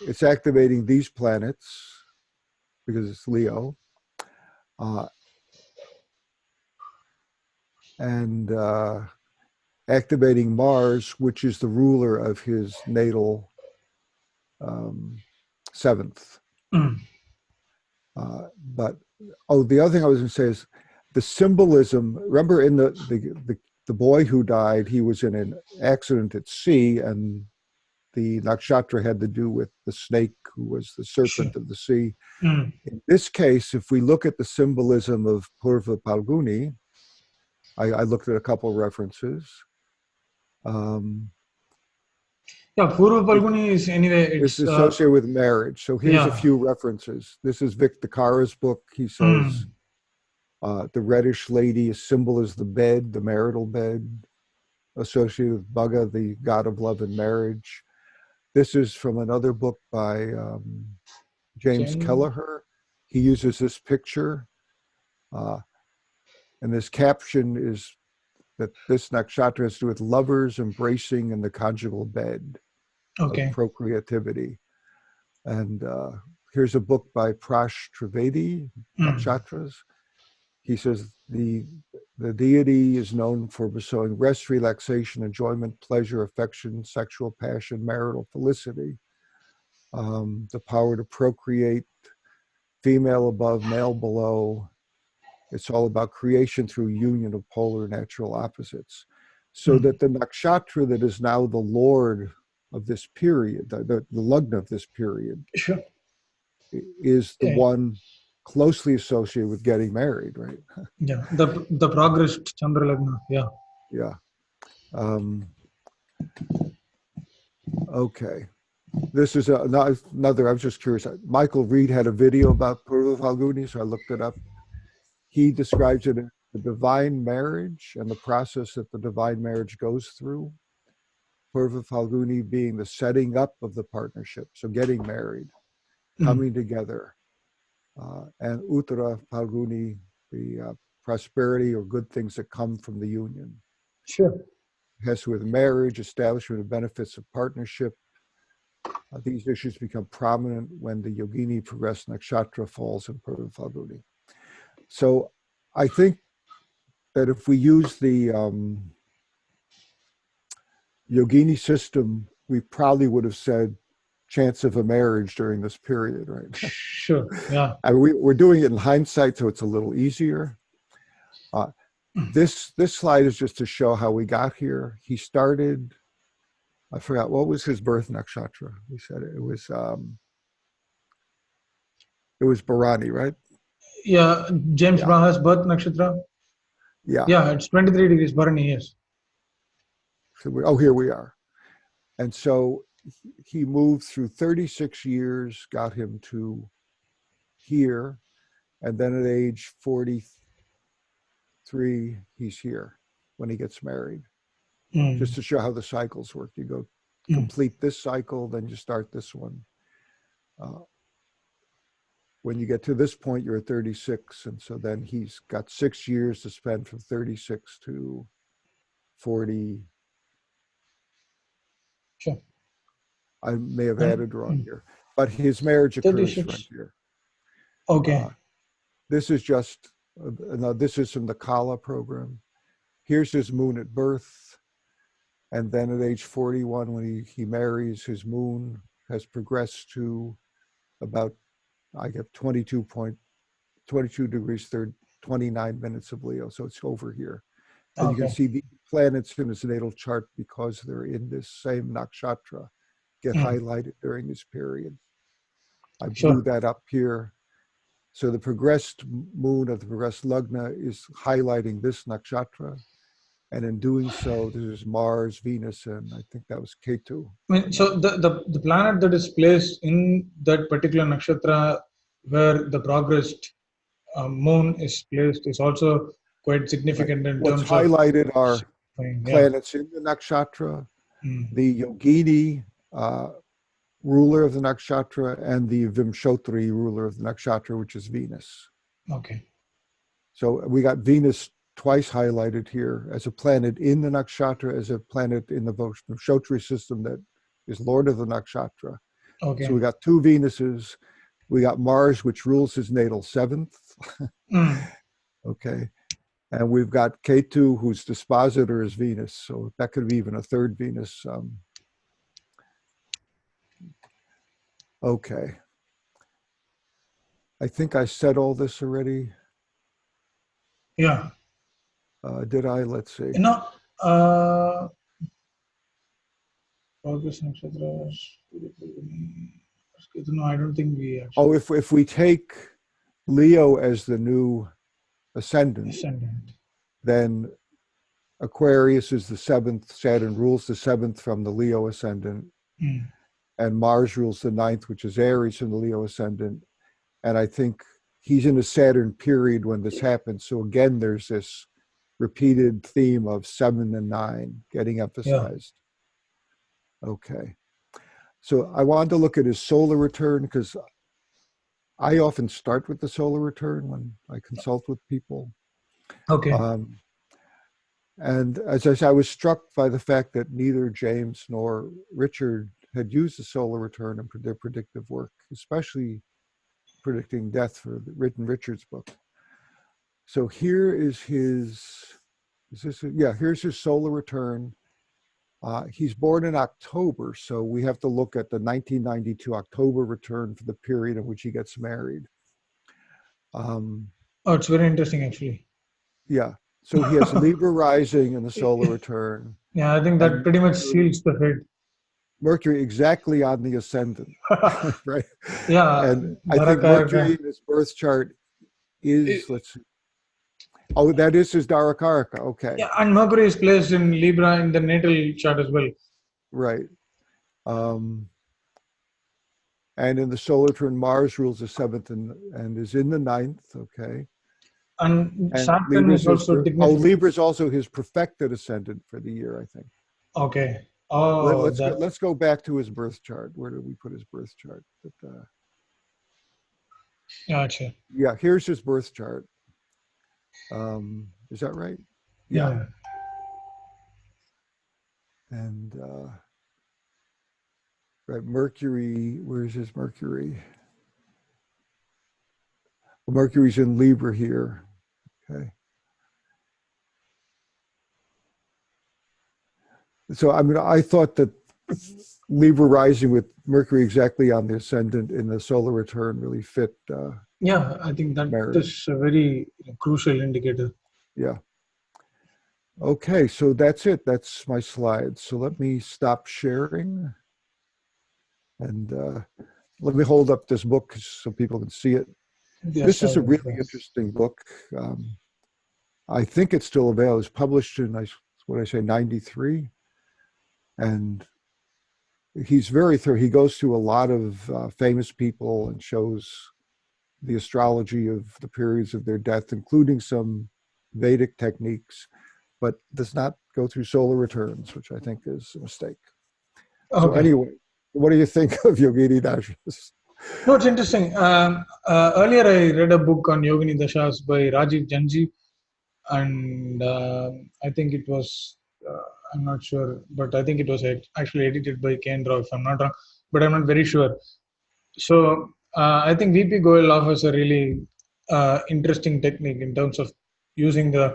It's activating these planets because it's Leo. And activating Mars, which is the ruler of his natal 7th. But, the other thing I was going to say is the symbolism. Remember in the boy who died, he was in an accident at sea, and the nakshatra had to do with the snake who was the serpent of the sea. In this case, if we look at the symbolism of Purva Palguni, I looked at a couple of references. Purva Palguni is anyway. It's associated with marriage. So here's a few references. This is Vic Dakara's book. He says the reddish lady, a symbol is the bed, the marital bed, associated with Bhaga, the god of love and marriage. This is from another book by James Kelleher. He uses this picture. And this caption is that this nakshatra has to do with lovers embracing in the conjugal bed of procreativity. And here's a book by Prash Trivedi, Nakshatras. he says the deity is known for bestowing rest, relaxation, enjoyment, pleasure, affection, sexual passion, marital felicity, the power to procreate, female above, male below. It's all about creation through union of polar natural opposites. So that the nakshatra that is now the lord of this period, the lugna of this period, Sure. is the Yeah. one closely associated with getting married, right? Yeah. The progressed Chandra Lagna. Yeah. Yeah. Okay. This is another, I was just curious. Michael Reed had a video about Purva Falguni, so I looked it up. He describes it as the divine marriage and the process that the divine marriage goes through. Purva Falguni being the setting up of the partnership, so getting married, coming together, and Uttara Falguni, the prosperity or good things that come from the union. Sure. It has to do with marriage, establishment of benefits of partnership. These issues become prominent when the Yogini Progress Nakshatra falls in Purva Falguni. So I think that if we use the Yogini system, we probably would have said chance of a marriage during this period, right? Sure. Yeah. I mean, we're doing it in hindsight, so it's a little easier. This slide is just to show how we got here. He started, I forgot, what was his birth nakshatra? We said it was Bharani, right? Yeah. James Yeah. Braha's birth nakshatra. Yeah. Yeah, it's 23 degrees Bharani. Yes. So here we are. And so he moved through 36 years, got him to here. And then at age 43, he's here when he gets married. Just to show how the cycles work. You go complete this cycle, then you start this one. When you get to this point, you're at 36. And so then he's got 6 years to spend from 36 to 40. Sure. I may have added wrong here, but his marriage occurs 36. right here. Okay. This is just, this is from the Kala program. Here's his moon at birth. And then at age 41, when he marries, his moon has progressed to about, I get 22 degrees 29 minutes of Leo. So it's over here. And you can see the planets in his natal chart, because they're in this same nakshatra, get highlighted during this period. I blew that up here. So the progressed moon of the progressed lugna is highlighting this nakshatra. And in doing so, this is Mars, Venus, and I think that was Ketu. I mean, so the planet that is placed in that particular nakshatra where the progressed moon is placed is also quite significant in What's terms of highlighted are yeah. planets in the nakshatra, the Yogini ruler of the nakshatra, and the Vimshotri ruler of the nakshatra, which is Venus. Okay. So we got Venus twice highlighted here as a planet in the nakshatra, as a planet in the Vimshotri system that is lord of the nakshatra. Okay. So we got two Venuses. We got Mars, which rules his natal seventh. Okay. And we've got Ketu, whose dispositor is Venus. So that could be even a third Venus. Okay. I think I said all this already. Yeah. Did I? Let's see. No. Progress nakshatras. No, I don't think we actually. Oh, if we take Leo as the new ascendant, then Aquarius is the seventh. Saturn rules the seventh from the Leo ascendant. And Mars rules the ninth, which is Aries from the Leo ascendant. And I think he's in a Saturn period when this happens. So again, there's this repeated theme of 7 and 9 getting emphasized. Yeah. Okay. So I wanted to look at his solar return, because I often start with the solar return when I consult with people. Okay. And as I said, I was struck by the fact that neither James nor Richard had used the solar return in their predictive work, especially predicting death for written Richard's book. So here is here's his solar return. He's born in October, so we have to look at the 1992 October return for the period in which he gets married. Oh, it's very interesting, actually. Yeah, so he has Libra rising in the solar return. Yeah, I think that And pretty much seals the fate. Mercury exactly on the ascendant, right? Yeah, And I think Mercury Darakaraka. in his birth chart is, let's see. Oh, that is his Darakaraka. Okay, Yeah, and Mercury is placed in Libra in the natal chart as well. right. Um, and in the solar return, Mars rules the seventh and is in the ninth. Okay. And And Saturn is also Libra is also his perfected ascendant for the year, I think. okay. Oh, that. Let's go back to his birth chart. Where did we put his birth chart? Gotcha. Yeah, here's his birth chart. Is that right? Yeah. Yeah. And right, Mercury. Where's his Mercury? Well, Mercury's in Libra here. Okay. So I mean, I thought that Libra rising with Mercury exactly on the ascendant in the solar return really fit. Yeah, I think that Marriage. is a very crucial indicator. Yeah. Okay, so that's it. That's my slides. So let me stop sharing and let me hold up this book so people can see it. Yes, This is a sir. really interesting book. I think it's still available. It's published in, what I say, 93. And he's very thorough. He goes through a lot of famous people and shows the astrology of the periods of their death, including some Vedic techniques, but does not go through solar returns, which I think is a mistake. So Okay. anyway, what do you think of Yogini Dasa? No, it's interesting. Earlier, I read a book on Yogini Dashas by Rajiv Janji, and I think it was, I'm not sure, but I think it was actually edited by Ken Rao, if I'm not wrong, but I'm not very sure. So I think VP Goel offers a really interesting technique in terms of using the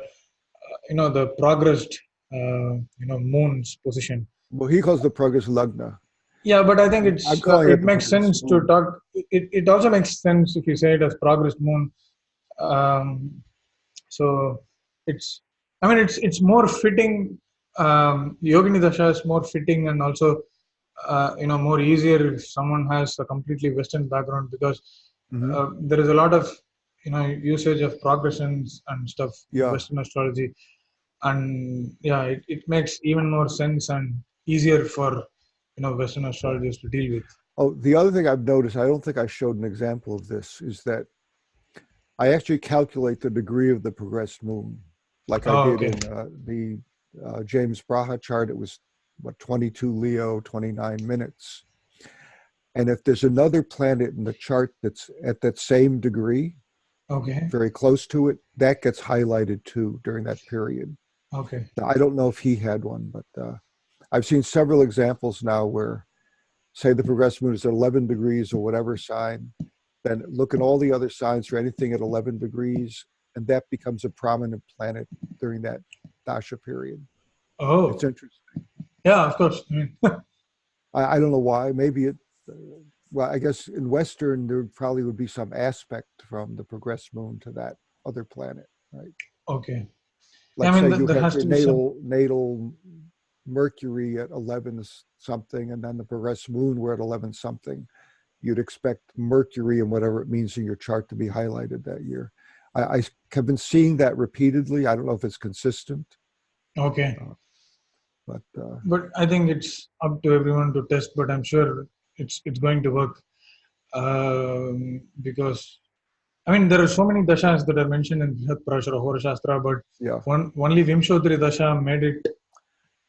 progressed, moon's position. Well, he calls the progress Lagna. Yeah, but I think I'm calling it it the makes progress sense to moon. talk. It also makes sense if you say it as progressed moon. Um, so it's, I mean, it's more fitting. Yogini Dasha is more fitting and also more easier if someone has a completely Western background, because Mm-hmm. there is a lot of usage of progressions and stuff in Yeah. Western astrology, and yeah, it makes even more sense and easier for Western Yeah. astrologers to deal with. Oh, the other thing I've noticed, I don't think I showed an example of this, is that I actually calculate the degree of the progressed moon, like I Oh, did okay. in the James Braha chart. It was, 22 Leo, 29 minutes. And if there's another planet in the chart that's at that same degree, Okay. very close to it, that gets highlighted too during that period. Okay. Now, I don't know if he had one, but I've seen several examples now where, say, the progressed moon is at 11 degrees or whatever sign, then look at all the other signs for anything at 11 degrees, and that becomes a prominent planet during that Dasha period. It's Oh, interesting. yeah, of course. I don't know why. Maybe well, I guess in Western, there probably would be some aspect from the progressed moon to that other planet, right? Okay. Yeah, Like I say mean, you there have has your to be some. natal Mercury at 11 something, and then the progressed moon were at 11 something. You'd expect Mercury and whatever it means in your chart to be highlighted that year. I have been seeing that repeatedly. I don't know if it's consistent, Okay. but But I think it's up to everyone to test. But I'm sure it's going to work, because I mean there are so many dashas that are mentioned in Brihat Parashara Hora Shastra, but yeah, only Vimshodri Dasha made it,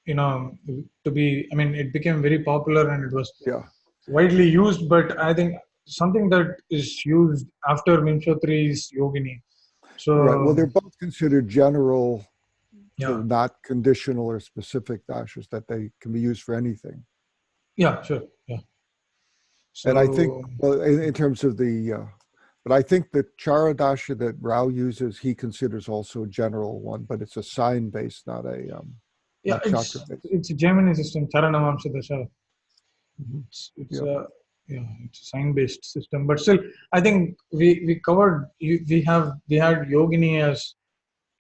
you know, to be. I mean, it became very popular and it was yeah, widely used. But I think something that is used after Vimshodri is Yogini. right. Well, So they're both considered general, sort yeah, of not conditional or specific dashas that they can be used for anything. yeah, sure, yeah. And I think, So well, in terms of the But I think the Chara Dasha that Rao uses, he considers also a general one, but it's a sign based, not a Yeah, nakshatra based. it's a Gemini system, Charanamamsa Dasha. Mhm. It's Yeah, a, yeah, it's a sign based system, but still, I think we covered, we had Yogini as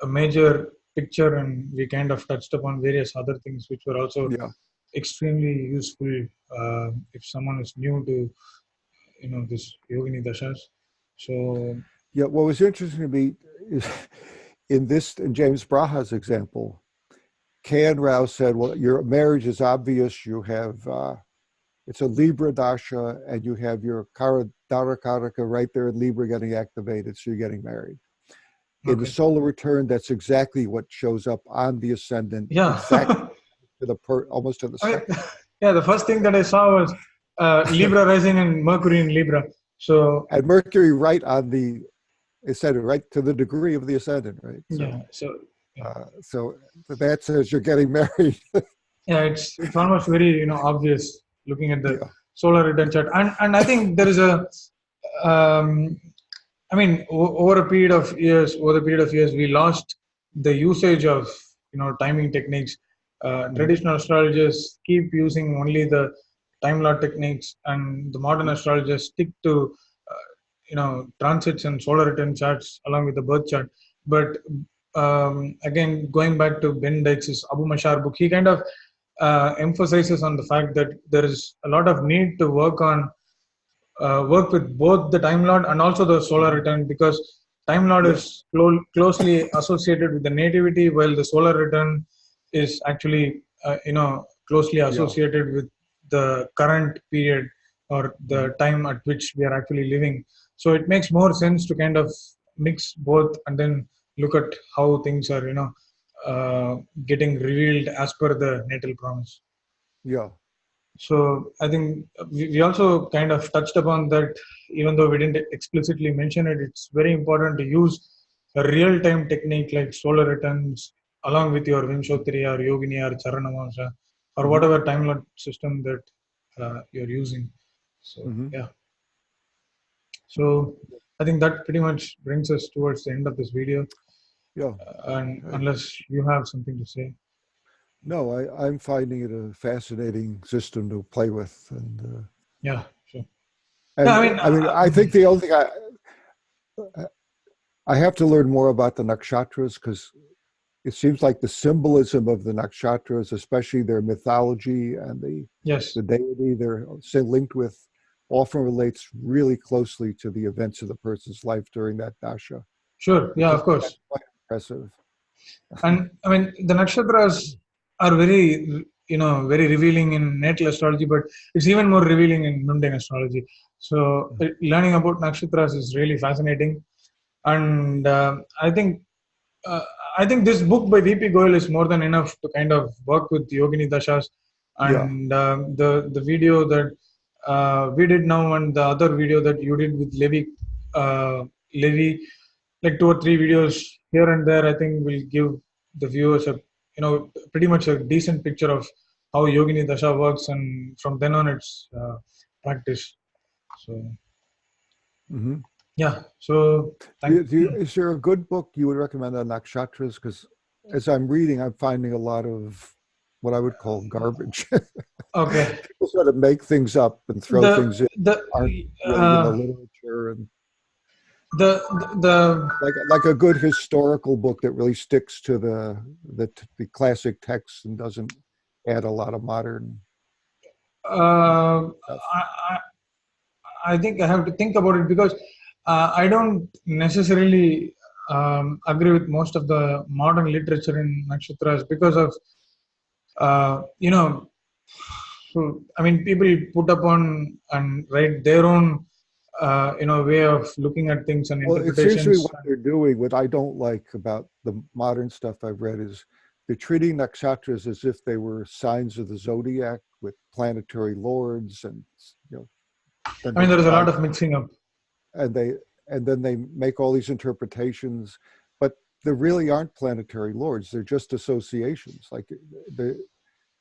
a major picture, and we kind of touched upon various other things which were also yeah, extremely useful if someone is new to this Yogini Dashas. So yeah. What was interesting to me is in James Braha's example, K.N. Rao said, "Well, your marriage is obvious. You have it's a Libra dasha, and you have your Dara Karaka right there in Libra getting activated, so you're getting married." In the okay, solar return, that's exactly what shows up on the ascendant, yeah. exactly to the almost to the I mean, second. yeah, the first thing that I saw was Libra rising and Mercury in Libra. So And Mercury right on the ascendant, right to the degree of the ascendant, right? yeah, so yeah, So that says you're getting married. yeah, it's almost very obvious looking at the Yeah, solar return chart, and I think there is a um, I mean, over the period of years, we lost the usage of timing techniques. mhm. Traditional astrologers keep using only the time law techniques, and the modern astrologers stick to transits and solar return charts along with the birth chart. But again, going back to Ben Dykes' Abu Mashar book, he kind of emphasizes on the fact that there is a lot of need to work with both the time lord and also the solar return, because time lord Yeah, is closely associated with the nativity, while the solar return is actually closely yeah. associated with the current period or the Mhm. time at which we are actually living. So it makes more sense to kind of mix both and then look at how things are getting revealed as per the natal promise. Yeah, So I think we also kind of touched upon that, even though we didn't explicitly mention it, it's very important to use a real-time technique like solar returns along with your Vimshotri or Yogini or Charanamasa or hmm whatever time lot system that you're using. So hmm yeah, so I think that pretty much brings us towards the end of this video. yeah. And I, unless you have something to say, no, I'm finding it a fascinating system to play with, yeah, sure. Yeah, I and mean, I mean, I think the only thing I have to learn more about the nakshatras because it seems like the symbolism of the nakshatras, especially their mythology and yes, the deity they're linked with, often relates really closely to the events of the person's life during that dasha, sure, yeah, which of is course. quite impressive. And I mean, the nakshatras are very, very revealing in natal astrology, but it's even more revealing in mundane astrology. So learning about nakshatras is really fascinating, and uh, I think this book by VP Goel is more than enough to kind of work with Yogini Dashas, Yeah, and the video that we did now and the other video that you did with Levi, like 2 or 3 videos here and there, I think will give the viewers a pretty much a decent picture of how Yogini Dasha works, and from then on it's practice. So hmm yeah, so thank. Is there a good book you would recommend on nakshatras? Because as I'm reading, I'm finding a lot of what I would call garbage. Okay, People sort of make things up and throw the things in the aren't really in the uh, literature, and the the like a good historical book that really sticks to the classic text and doesn't add a lot of modern uh, stuff. I, I think I have to think about it, because I don't necessarily agree with most of the modern literature in nakshatras because of uh, you know so I mean, people put upon and write their own way of looking at things and Well, it seems to me interpretations. what they're doing, what I don't like about the modern stuff I've read is they're treating nakshatras as if they were signs of the zodiac with planetary lords, and then I mean, they there is a try lot of mixing up. and they and then they make all these interpretations, but there really aren't planetary lords. They're just associations. Like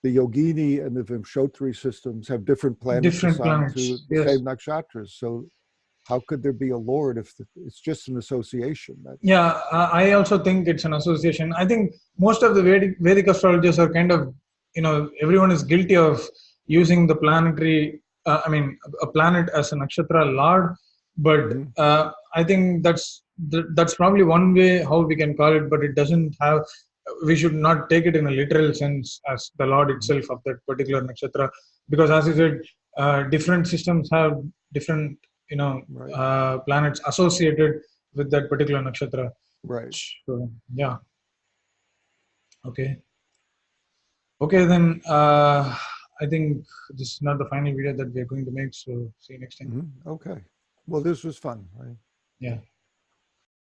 the Yogini and the Vimshotri systems have different planets Different assigned to planets, the same yes. nakshatras. So how could there be a Lord if it's just an association? That's Yeah, I also think it's an association. I think most of the Vedic astrologers are kind of, everyone is guilty of using the planetary, a planet as a nakshatra lord. But I think that's probably one way how we can call it, but it doesn't have. We should not take it in a literal sense as the lord itself of that particular nakshatra, because as you said, different systems have different, right. planets associated with that particular nakshatra. Right. So yeah, okay, then I think this is not the final video that we are going to make. So see you next time. Okay. Well, this was fun. Yeah.